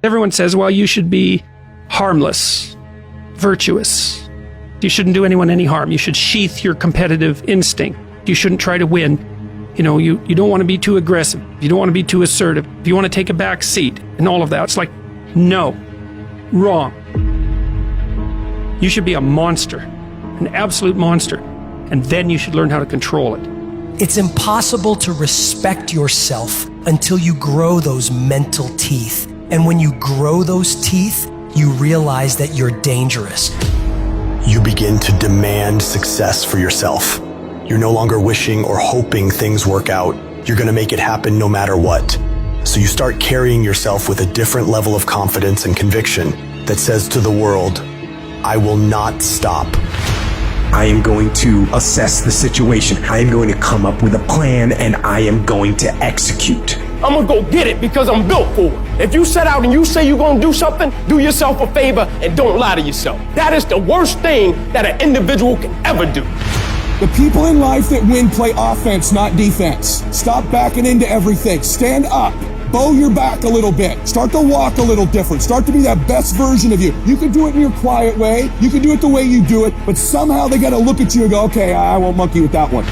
Everyone says, well, you should be harmless, virtuous. You shouldn't do anyone any harm. You should sheath your competitive instinct. You shouldn't try to win. You know, you don't want to be too aggressive. You don't want to be too assertive. You want to take a back seat and all of that. It's like, no, wrong. You should be a monster, an absolute monster. And then you should learn how to control it. It's impossible to respect yourself until you grow those mental teeth. And when you grow those teeth, you realize that you're dangerous. You begin to demand success for yourself. You're no longer wishing or hoping things work out. You're going to make it happen no matter what. So you start carrying yourself with a different level of confidence and conviction that says to the world, I will not stop. I am going to assess the situation. I am going to come up with a plan, and I am going to execute. I'm gonna go get it because I'm built for it. If you set out and you say you're gonna do something, do yourself a favor and don't lie to yourself. That is the worst thing that an individual can ever do. The people in life that win play offense, not defense. Stop backing into everything. Stand up. Bow your back a little bit. Start to walk a little different. Start to be that best version of you. You can do it in your quiet way. You can do it the way you do it. But somehow they got to look at you and go, okay, I won't monkey with that one.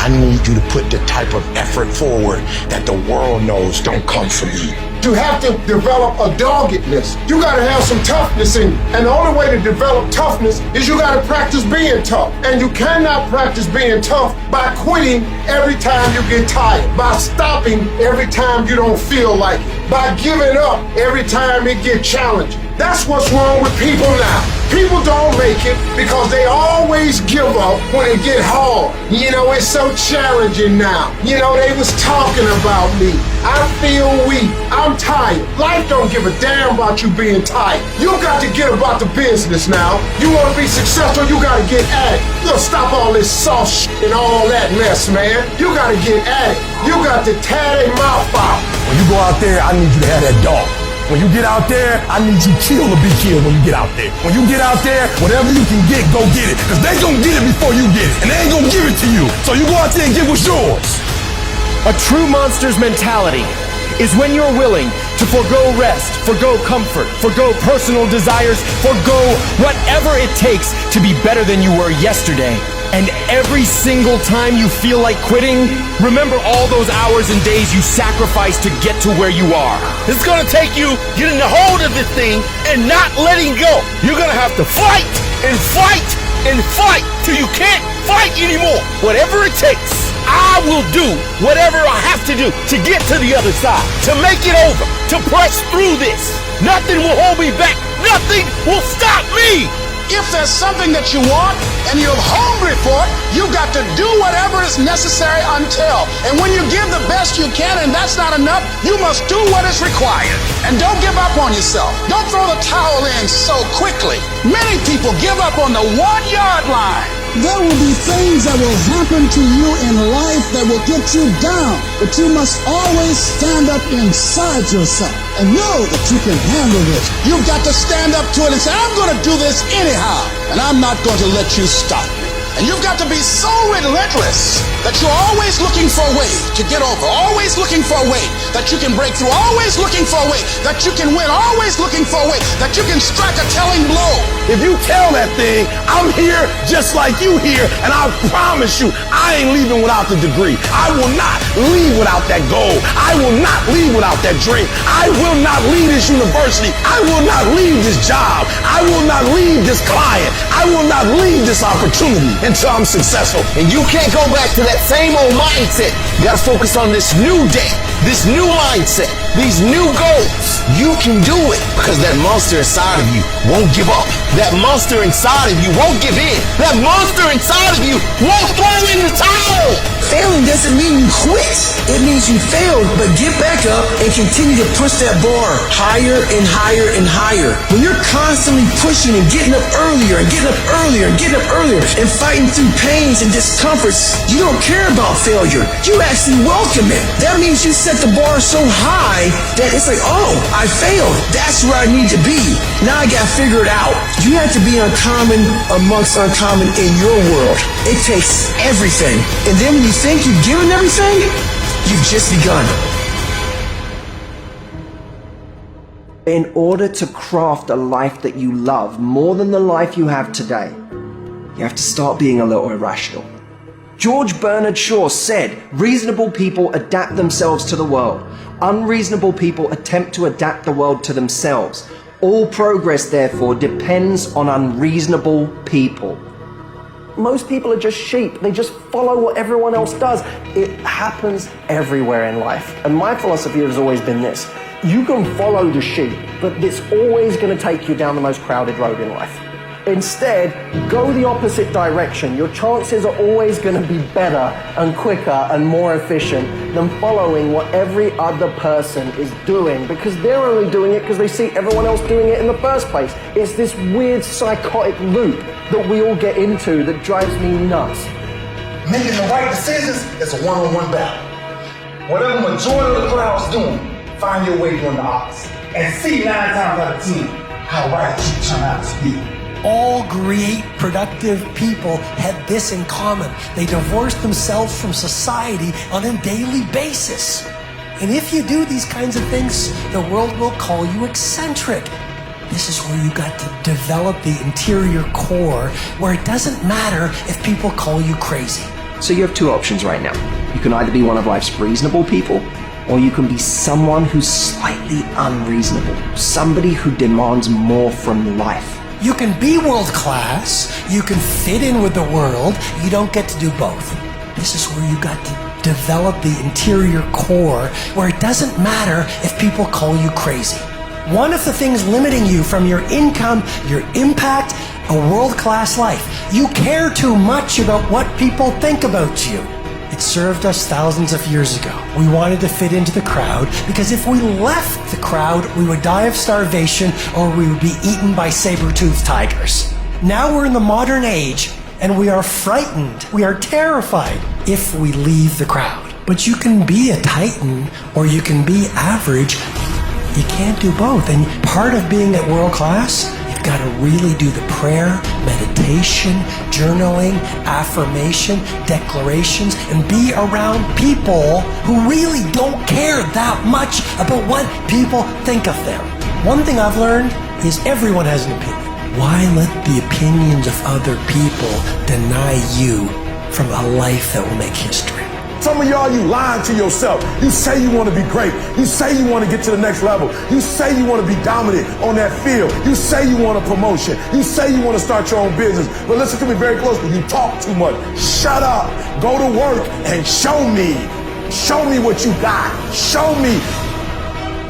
I need you to put the type of effort forward that the world knows don't come from you. You have to develop a doggedness. You gotta have some toughness in you. And the only way to develop toughness is you gotta practice being tough. And you cannot practice being tough by quitting every time you get tired, by stopping every time you don't feel like it, by giving up every time it gets challenging. That's what's wrong with people now. People don't make it because they always give up when it get hard. You know, it's so challenging now. You know, they was talking about me. I feel weak. I'm tired. Life don't give a damn about you being tired. You got to get about the business now. You want to be successful, you got to get at it. You gotta stop all this soft shit and all that mess, man. You got to get at it. You got to tear their mouth out. When you go out there, I need you to have that dog. When you get out there, I need you kill or be killed when you get out there. When you get out there, whatever you can get, go get it. Because they gonna get it before you get it. And they ain't gonna give it to you. So you go out there and get what's yours. A true monster's mentality is when you're willing to forgo rest, forgo comfort, forgo personal desires, forgo whatever it takes to be better than you were yesterday. And every single time you feel like quitting, remember all those hours and days you sacrificed to get to where you are. It's gonna take you getting a hold of this thing and not letting go. You're gonna have to fight and fight and fight till you can't fight anymore. Whatever it takes, I will do whatever I have to do to get to the other side, to make it over, to press through this. Nothing will hold me back. Nothing will stop me. If there's something that you want and you're hungry for it, you got to do whatever is necessary until. And when you give the best you can and that's not enough, you must do what is required. And don't give up on yourself. Don't throw the towel in so quickly. Many people give up on the 1-yard line. There will be things that will happen to you in life that will get you down, but you must always stand up inside yourself and know that you can handle this. You've got to stand up to it and say, I'm going to do this anyhow, and I'm not going to let you stop me. And you've got to be so relentless that you're always looking for a way to get over, always looking for a way that you can break through, always looking for a way that you can win, always looking for a way that you can strike a telling blow. If you tell that thing, I'm here just like you here, and I promise you, I ain't leaving without the degree. I will not leave without that goal. I will not leave without that dream. I will not leave this university. I will not leave this job. I will not leave this client. I will not leave this opportunity until I'm successful. And you can't go back to that same old mindset. You gotta focus on this new day, this new mindset, these new goals. You can do it because that monster inside of you won't give up. That monster inside of you won't give in. That monster inside of you won't throw in the towel. Failing doesn't mean you quit. It means you failed, but get back up and continue to push that bar higher and higher and higher. When you're constantly pushing and getting up earlier and getting up earlier and getting up earlier and fighting through pains and discomforts, you don't care about failure. You actually welcome it. That means you set the bar so high that it's like, oh, I failed. That's where I need to be. Now I got to figure it out. You have to be uncommon amongst uncommon in your world. It takes everything. And then when you think you've given everything, you've just begun. In order to craft a life that you love more than the life you have today, you have to start being a little irrational. George Bernard Shaw said, reasonable people adapt themselves to the world. Unreasonable people attempt to adapt the world to themselves. All progress, therefore, depends on unreasonable people. Most people are just sheep. They just follow what everyone else does. It happens everywhere in life. And my philosophy has always been this. You can follow the sheep, but it's always going to take you down the most crowded road in life. Instead, go the opposite direction. Your chances are always going to be better and quicker and more efficient than following what every other person is doing, because they're only doing it because they see everyone else doing it in the first place. It's this weird psychotic loop that we all get into that drives me nuts. Making the right decisions is a one-on-one battle. Whatever majority of the crowd's doing, find your way doing the opposite. And see 9 times out of 10 how right you turn out to be. All great, productive people had this in common. They divorced themselves from society on a daily basis. And if you do these kinds of things, the world will call you eccentric. This is where you got to develop the interior core, where it doesn't matter if people call you crazy. So you have two options right now. You can either be one of life's reasonable people, or you can be someone who's slightly unreasonable. Somebody who demands more from life. You can be world class, you can fit in with the world, you don't get to do both. This is where you got to develop the interior core, where it doesn't matter if people call you crazy. One of the things limiting you from your income, your impact, a world-class life. You care too much about what people think about you. It served us thousands of years ago. We wanted to fit into the crowd because if we left the crowd, we would die of starvation or we would be eaten by saber-toothed tigers. Now we're in the modern age and we are frightened. We are terrified if we leave the crowd. But you can be a titan or you can be average. You can't do both. And part of being at world class, you've got to really do the prayer, meditation, journaling, affirmation, declarations, and be around people who really don't care that much about what people think of them. One thing I've learned is everyone has an opinion. Why let the opinions of other people deny you from a life that will make history? Some of y'all, you lying to yourself. You say you want to be great. You say you want to get to the next level. You say you want to be dominant on that field. You say you want a promotion. You say you want to start your own business. But listen to me very closely. You talk too much. Shut up. Go to work and show me. Show me what you got. Show me.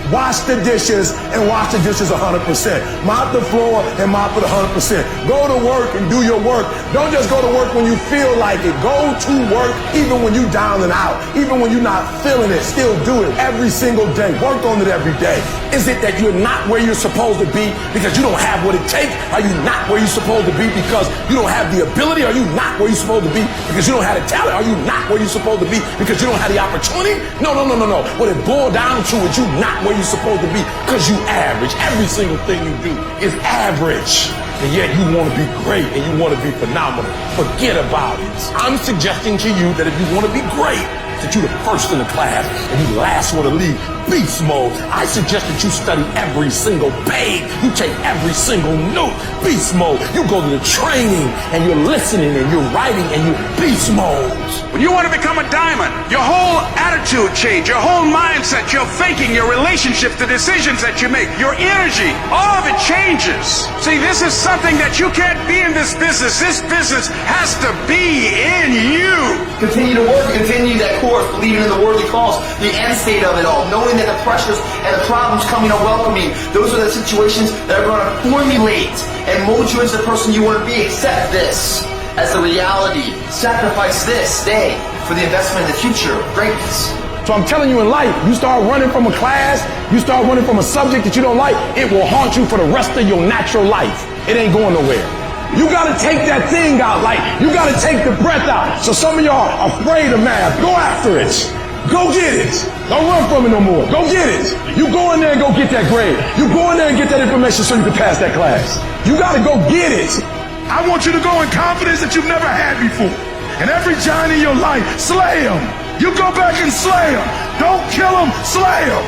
Wash the dishes and wash the dishes 100%. Mop the floor and mop it 100%. Go to work and do your work. Don't just go to work when you feel like it. Go to work even when you're down and out. Even when you're not feeling it. Still do it every single day. Work on it every day. Is it that you're not where you're supposed to be because you don't have what it takes? Are you not where you're supposed to be because you don't have the ability? Are you not where you're supposed to be because you don't have the talent? Are you not where you're supposed to be because you don't have the opportunity? No. What it boiled down to is you not where you're supposed to be because you average. Every single thing you do is average. And yet you want to be great and you want to be phenomenal. Forget about it. I'm suggesting to you that if you want to be great, that you're the first in the class and you last one to leave. Beast mode. I suggest that you study every single page. You take every single note. Beast mode. You go to the training and you're listening and you're writing and you're beast mode. When you want to become a diamond, your whole attitude change, your whole mindset, your thinking, your relationship, the decisions that you make, your energy, all of it changes. See, this is something that you can't be in this business. This business has to be in you. Continue to work, continue that course, believing in the worldly cause, the end state of it all, knowing that the pressures and the problems coming are welcoming. Those are the situations that are going to formulate and mold you into the person you want to be. Accept this as the reality. Sacrifice this day for the investment in the future of greatness. So I'm telling you, in life, you start running from a class, you start running from a subject that you don't like, it will haunt you for the rest of your natural life. It ain't going nowhere. You gotta take that thing out, like you gotta take the breath out. So some of y'all are afraid of math. Go after it. Go get it. Don't run from it no more. Go get it. You go in there and go get that grade. You go in there and get that information so you can pass that class. You gotta go get it. I want you to go in confidence that you've never had before. And every giant in your life, slay him. You go back and slay him. Don't kill him, slay him.